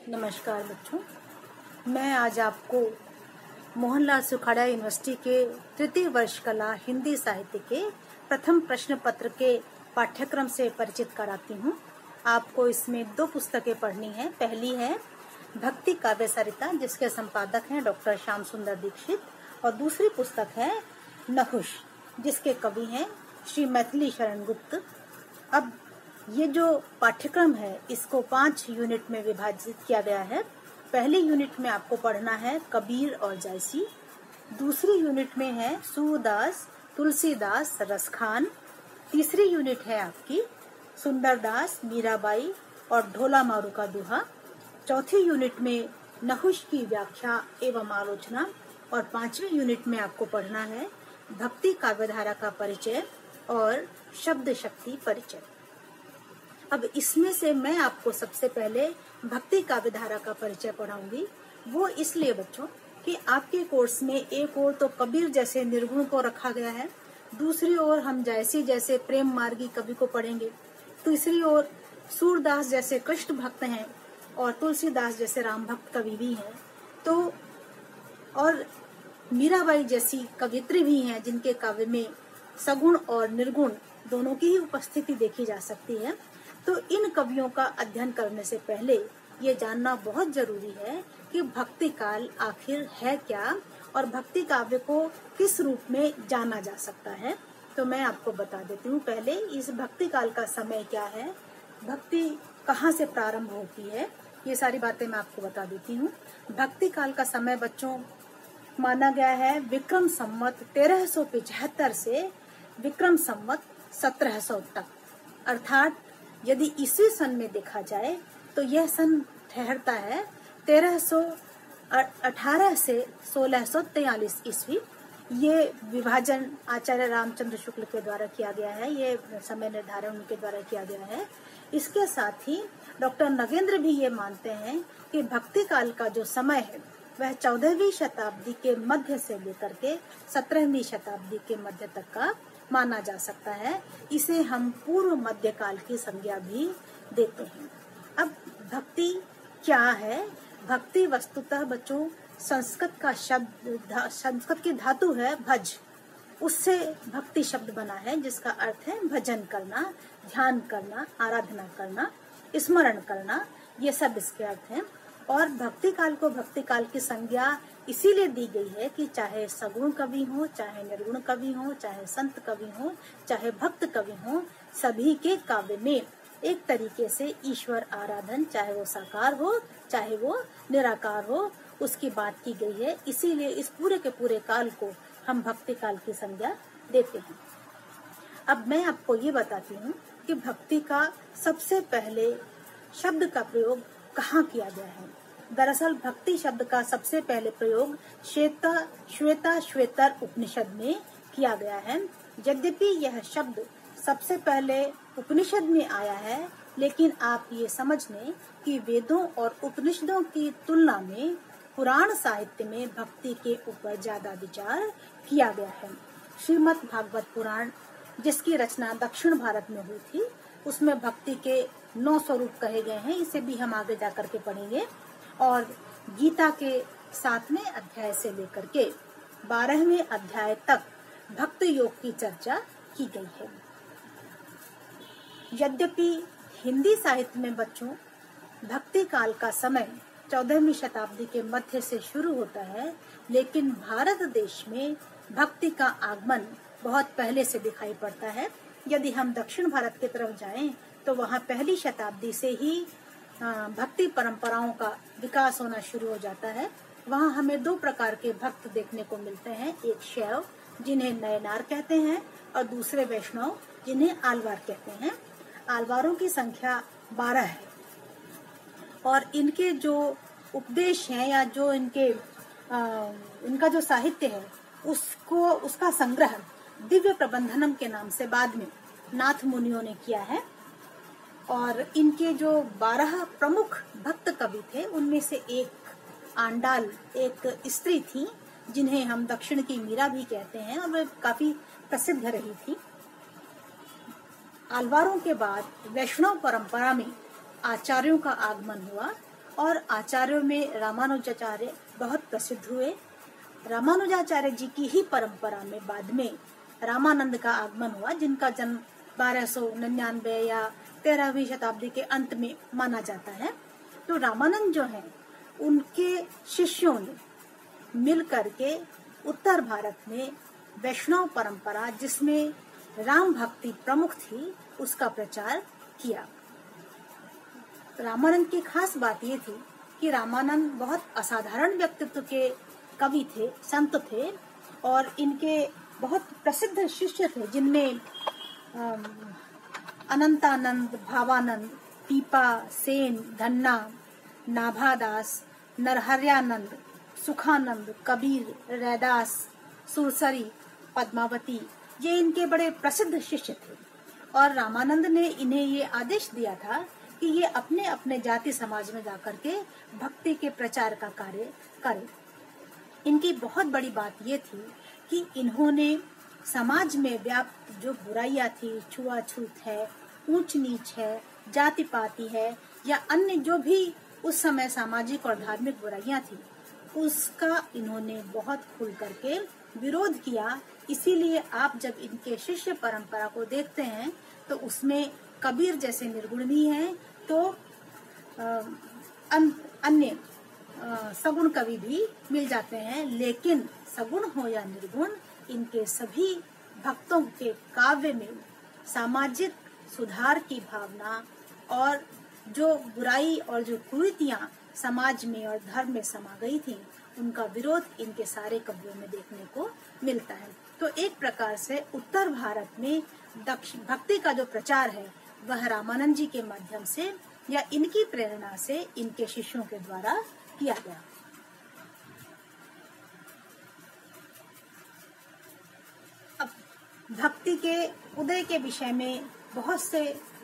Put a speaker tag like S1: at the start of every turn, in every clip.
S1: नमस्कार बच्चों, मैं आज आपको मोहनलाल सुखाड़िया यूनिवर्सिटी के तृतीय वर्ष कला हिंदी साहित्य के प्रथम प्रश्न पत्र के पाठ्यक्रम से परिचित कराती हूँ। आपको इसमें दो पुस्तकें पढ़नी है। पहली है भक्ति काव्य सरिता, जिसके संपादक हैं डॉक्टर श्याम सुंदर दीक्षित, और दूसरी पुस्तक है नहुष, जिसके कवि हैं श्री मैथिली शरण गुप्त। अब ये जो पाठ्यक्रम है इसको 5 यूनिट में विभाजित किया गया है। पहली यूनिट में आपको पढ़ना है कबीर और जायसी। दूसरी यूनिट में है सूरदास, तुलसीदास, रसखान। तीसरी यूनिट है आपकी सुंदरदास, मीराबाई और ढोला मारू का दुहा। चौथी यूनिट में नहुष की व्याख्या एवं आलोचना। और 5वीं यूनिट में आपको पढ़ना है भक्ति काव्यधारा का परिचय और शब्द शक्ति परिचय। अब इसमें से मैं आपको सबसे पहले भक्ति काव्यधारा का परिचय पढ़ाऊंगी। वो इसलिए बच्चों कि आपके कोर्स में एक ओर तो कबीर जैसे निर्गुण को रखा गया है, दूसरी ओर हम जायसी जैसे प्रेम मार्गी कवि को पढ़ेंगे, तीसरी ओर सूरदास जैसे कृष्ण भक्त हैं और तुलसीदास जैसे राम भक्त कवि भी हैं, तो और मीराबाई जैसी कवित्री भी हैं जिनके काव्य में सगुण और निर्गुण दोनों की ही उपस्थिति देखी जा सकती है। तो इन कवियों का अध्ययन करने से पहले ये जानना बहुत जरूरी है कि भक्ति काल आखिर है क्या और भक्ति काव्य को किस रूप में जाना जा सकता है। तो मैं आपको बता देती हूँ पहले इस भक्ति काल का समय क्या है, भक्ति कहाँ से प्रारंभ होती है, ये सारी बातें मैं आपको बता देती हूँ। भक्ति काल का समय बच्चों माना गया है विक्रम संवत 1375 से विक्रम संवत 1700 तक, अर्थात यदि ईस्वी सन में देखा जाए तो यह सन ठहरता है 1318 से 1643 ईस्वी। ये विभाजन आचार्य रामचंद्र शुक्ल के द्वारा किया गया है, ये समय निर्धारण उनके द्वारा किया गया है। इसके साथ ही डॉक्टर नगेंद्र भी ये मानते हैं कि भक्ति काल का जो समय है वह 14वीं शताब्दी के मध्य से लेकर के 17वीं शताब्दी के मध्य तक का माना जा सकता है। इसे हम पूर्व मध्यकाल की संज्ञा भी देते हैं। अब भक्ति क्या है? भक्ति वस्तुतः बच्चों संस्कृत का शब्द, संस्कृत की धातु है भज, उससे भक्ति शब्द बना है, जिसका अर्थ है भजन करना, ध्यान करना, आराधना करना, स्मरण करना, ये सब इसके अर्थ हैं। और भक्ति काल को भक्ति काल की संज्ञा इसीलिए दी गई है कि चाहे सगुण कवि हो, चाहे निर्गुण कवि हो, चाहे संत कवि हो, चाहे भक्त कवि हो, सभी के काव्य में एक तरीके से ईश्वर आराधन, चाहे वो साकार हो चाहे वो निराकार हो, उसकी बात की गई है। इसीलिए इस पूरे के पूरे काल को हम भक्ति काल की संज्ञा देते हैं। अब मैं आपको ये बताती हूँ कि भक्ति का सबसे पहले शब्द का प्रयोग कहाँ किया गया है। दरअसल भक्ति शब्द का सबसे पहले प्रयोग श्वेता उपनिषद में किया गया है। यद्यपि यह शब्द सबसे पहले उपनिषद में आया है, लेकिन आप ये समझ लें कि वेदों और उपनिषदों की तुलना में पुराण साहित्य में भक्ति के ऊपर ज्यादा विचार किया गया है। श्रीमद् भागवत पुराण, जिसकी रचना दक्षिण भारत में हुई थी, उसमें भक्ति के 9 स्वरूप कहे गए हैं। इसे भी हम आगे जाकर के पढ़ेंगे। और गीता के 7वें अध्याय से लेकर के 12वें अध्याय तक भक्त योग की चर्चा की गई है। यद्यपि हिंदी साहित्य में बच्चों भक्ति काल का समय 14वीं शताब्दी के मध्य से शुरू होता है, लेकिन भारत देश में भक्ति का आगमन बहुत पहले से दिखाई पड़ता है। यदि हम दक्षिण भारत की तरफ जाएं तो वहाँ पहली शताब्दी से ही भक्ति परंपराओं का विकास होना शुरू हो जाता है। वहाँ हमें 2 प्रकार के भक्त देखने को मिलते हैं, एक शैव जिन्हें नयनार कहते हैं और दूसरे वैष्णव जिन्हें आलवार कहते हैं। आलवारों की संख्या 12 है और इनके जो उपदेश हैं या जो इनका जो साहित्य है उसका संग्रह दिव्य प्रबंधनम के नाम से बाद में नाथ मुनियों ने किया है। और इनके जो 12 प्रमुख भक्त कवि थे उनमें से एक आंडाल एक स्त्री थी, जिन्हें हम दक्षिण की मीरा भी कहते हैं, और वे काफी प्रसिद्ध रही थी। आलवारों के बाद वैष्णव परंपरा में आचार्यों का आगमन हुआ और आचार्यों में रामानुजाचार्य बहुत प्रसिद्ध हुए। रामानुजाचार्य जी की ही परंपरा में बाद में रामानंद का आगमन हुआ, जिनका जन्म 1299 या 13वीं शताब्दी के अंत में माना जाता है। तो रामानंद जो है, उनके शिष्यों ने मिल करके उत्तर भारत में वैष्णव परंपरा, जिसमें राम भक्ति प्रमुख थी, उसका प्रचार किया। रामानंद की खास बात ये थी कि रामानंद बहुत असाधारण व्यक्तित्व के कवि थे, संत थे, और इनके बहुत प्रसिद्ध शिष्य थे, जिनमें अनंतानंद, भावानंद, पीपा, सेन, धन्ना, नाभादास, नरहरियानंद, सुखानंद, कबीर, रैदास, सुरसरी, पद्मावती, ये इनके बड़े प्रसिद्ध शिष्य थे। और रामानंद ने इन्हें ये आदेश दिया था कि ये अपने अपने जाति समाज में जाकर के भक्ति के प्रचार का कार्य करें। इनकी बहुत बड़ी बात ये थी कि इन्होंने समाज में व्याप्त जो बुराइयां थी, छुआछूत है, ऊंच नीच है, जाति पाति है, या अन्य जो भी उस समय सामाजिक और धार्मिक बुराइयां थी, उसका इन्होंने बहुत खुल करके विरोध किया। इसीलिए आप जब इनके शिष्य परंपरा को देखते हैं तो उसमें कबीर जैसे निर्गुण भी हैं, तो अन्य सगुण कवि भी मिल जाते हैं। लेकिन सगुण हो या निर्गुण, इनके सभी भक्तों के काव्य में सामाजिक सुधार की भावना और जो बुराई और जो कुरीतियां समाज में और धर्म में समा गई थी, उनका विरोध इनके सारे कवियों में देखने को मिलता है। तो एक प्रकार से उत्तर भारत में भक्ति का जो प्रचार है, वह रामानंद जी के माध्यम से या इनकी प्रेरणा से इनके शिष्यों के द्वारा किया गया। अब भक्ति के उदय के विषय में बहुत से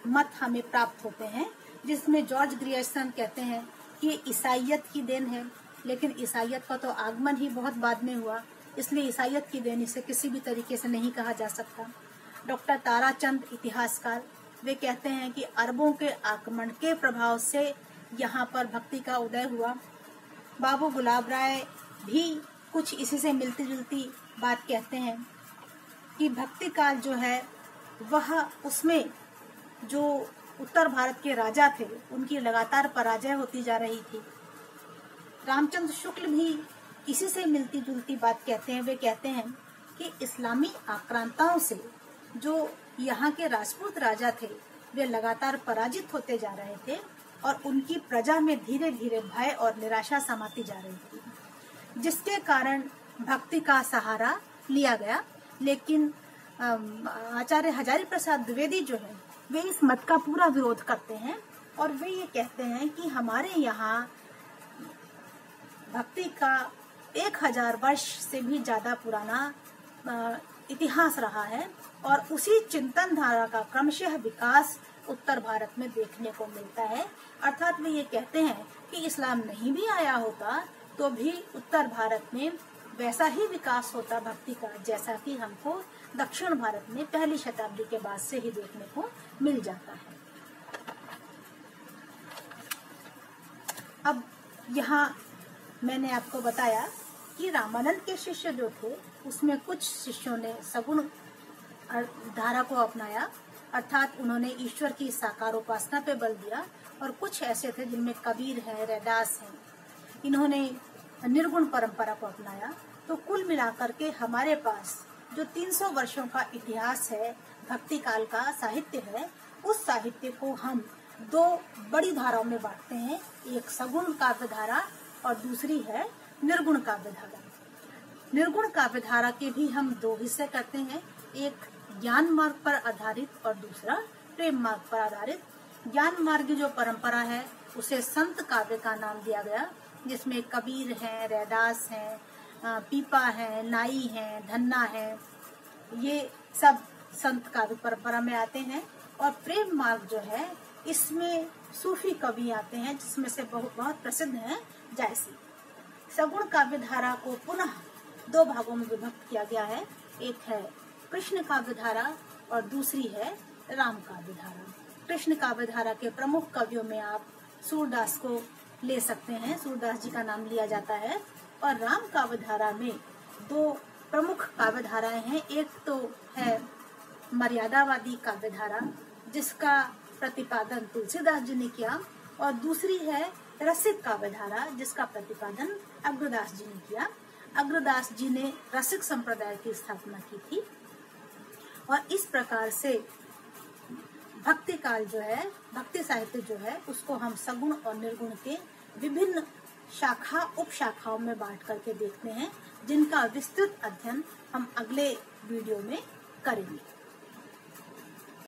S1: मत हमें प्राप्त होते हैं, जिसमें जॉर्ज ग्रियर्सन कहते हैं कि ईसाइयत की देन है, लेकिन ईसाइयत का तो आगमन ही बहुत बाद में हुआ, इसलिए ईसाइयत की देन इसे किसी भी तरीके से नहीं कहा जा सकता। डॉक्टर ताराचंद इतिहासकार, वे कहते हैं कि अरबों के आक्रमण के प्रभाव से यहाँ पर भक्ति का उदय हुआ। बाबू गुलाब राय भी कुछ इसी से मिलती जुलती बात कहते हैं कि भक्ति काल जो है, वह उसमें जो उत्तर भारत के राजा थे, उनकी लगातार पराजय होती जा रही थी। रामचंद्र शुक्ल भी इसी से मिलती जुलती बात कहते हैं। वे कहते हैं कि इस्लामी आक्रांताओं से जो यहाँ के राजपूत राजा थे, वे लगातार पराजित होते जा रहे थे और उनकी प्रजा में धीरे धीरे भय और निराशा समाती जा रही थी, जिसके कारण भक्ति का सहारा लिया गया। लेकिन आचार्य हजारी प्रसाद द्विवेदी जो है, वे इस मत का पूरा विरोध करते हैं और वे ये कहते हैं कि हमारे यहाँ भक्ति का 1000 वर्ष से भी ज्यादा पुराना इतिहास रहा है और उसी चिंतन धारा का क्रमशः विकास उत्तर भारत में देखने को मिलता है। अर्थात वे ये कहते हैं कि इस्लाम नहीं भी आया होता तो भी उत्तर भारत में वैसा ही विकास होता भक्ति का, जैसा कि हमको दक्षिण भारत में पहली शताब्दी के बाद से ही देखने को मिल जाता है। अब यहाँ मैंने आपको बताया कि रामानंद के शिष्य जो थे, उसमें कुछ शिष्यों ने सगुण धारा को अपनाया, अर्थात उन्होंने ईश्वर की साकार उपासना पे बल दिया, और कुछ ऐसे थे जिनमें कबीर है, रैदास है, इन्होंने निर्गुण परंपरा को अपनाया। तो कुल मिलाकर के हमारे पास जो 300 वर्षों का इतिहास है, भक्ति काल का साहित्य है, उस साहित्य को हम 2 बड़ी धाराओं में बांटते हैं। एक सगुण काव्य धारा और दूसरी है निर्गुण काव्य धारा। निर्गुण काव्य धारा के भी हम 2 हिस्से करते हैं, एक ज्ञान मार्ग पर आधारित और दूसरा प्रेम मार्ग पर आधारित। ज्ञान मार्ग जो परंपरा है, उसे संत काव्य का नाम दिया गया, जिसमें कबीर है, रैदास है, पीपा है, नाई है, धन्ना है, ये सब संत काव्य परंपरा में आते हैं। और प्रेम मार्ग जो है, इसमें सूफी कवि आते हैं, जिसमें से बहुत प्रसिद्ध हैं जायसी। सगुण काव्य धारा को पुनः 2 भागों में विभक्त किया गया है, एक है कृष्ण काव्य धारा और दूसरी है राम काव्य धारा। कृष्ण काव्य धारा के प्रमुख कवियों में आप सूरदास को ले सकते हैं, सूरदास जी का नाम लिया जाता है। और राम काव्यधारा में दो प्रमुख काव्यधाराएं हैं। एक तो है मर्यादावादी काव्यधारा, जिसका प्रतिपादन तुलसीदास जी ने किया, और दूसरी है रसिक काव्यधारा, जिसका प्रतिपादन अग्रदास जी ने किया। अग्रदास जी ने रसिक संप्रदाय की स्थापना की थी। और इस प्रकार से भक्ति काल जो है, भक्ति साहित्य जो है, उसको हम सगुण और निर्गुण के विभिन्न शाखा उप शाखाओं में बांट करके देखते हैं, जिनका विस्तृत अध्ययन हम अगले वीडियो में करेंगे।